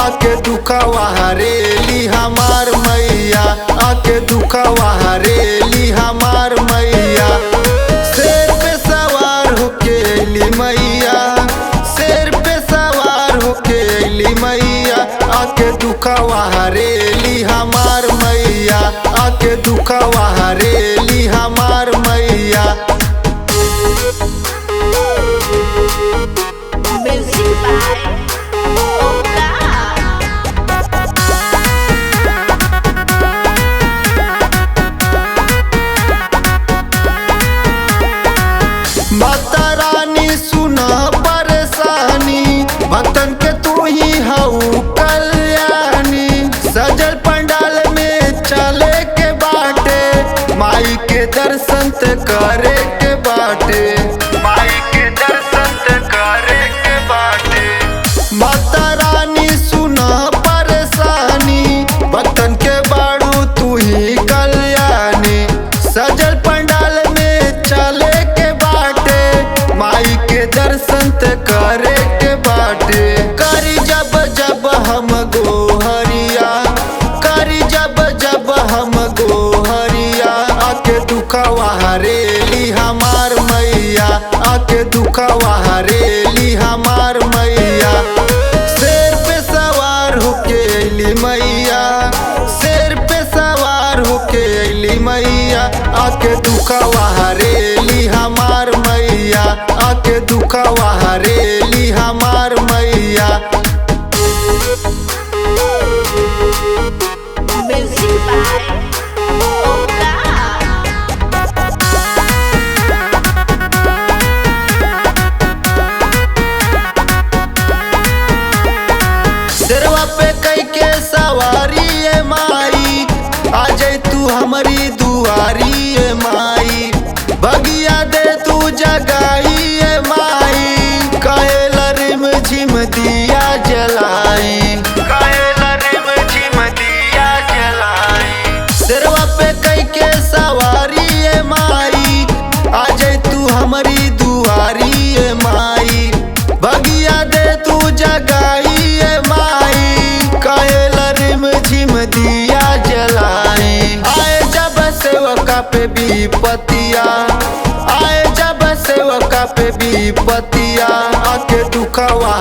आके दुखवा हरेली हमार मैया, आके दुखवा हरेली हमार मैया। शेर पे सवार होके अइली मैया, शेर पे सवार होके अइली मैया। आके दुखवा हरेली हमार मैया, आके दुखवा हरेली हमार मैया। माता रानी सुना परेशानी, भक्तन के तू ही हऊ कल्याणी। सजल पंडाल में चले के बाटे, माई के दर्शन ते करे के बाटे, माई के दर्शन ते करे के बाटे। माता रानी सुना परेशानी, भक्तन के बाड़ू तू ही कल्याणी। सजल पंडाल में चले के बाटे, माई के दर्शन ते करे के बाटे। करी जब जब हम गोहरिया, करी जब जब हम गोहरिया। आके दुखवा हरेली हमार मैया, आके दुखवा हरेली हमार मैया। शेर पे सवार होके अइली मैया, शेर पे सवार होके अइली मैया। आके दुखवा हरेली हमार मैया, आके दुखवा हरेली हमार मैया। शेरवा पे कई के सवारी ए माई, आ जाई तू हमारी दुआरी ए माई। बगिया दे तू जगाई ए माई, काहेल रिम झिम दिया जलाई, काहेल रिम झिम दिया जलाई। शेरवा पे कई के सवारी ए माई, आ जाई तू हमारी दुआरी ए माई। बगिया दे तू जगाई ए माई, काहेल रिम झिम दिया जलाई। आए जब सेवका पे विपतिया, आए जब सेवका पे विपतिया। आके दुखवा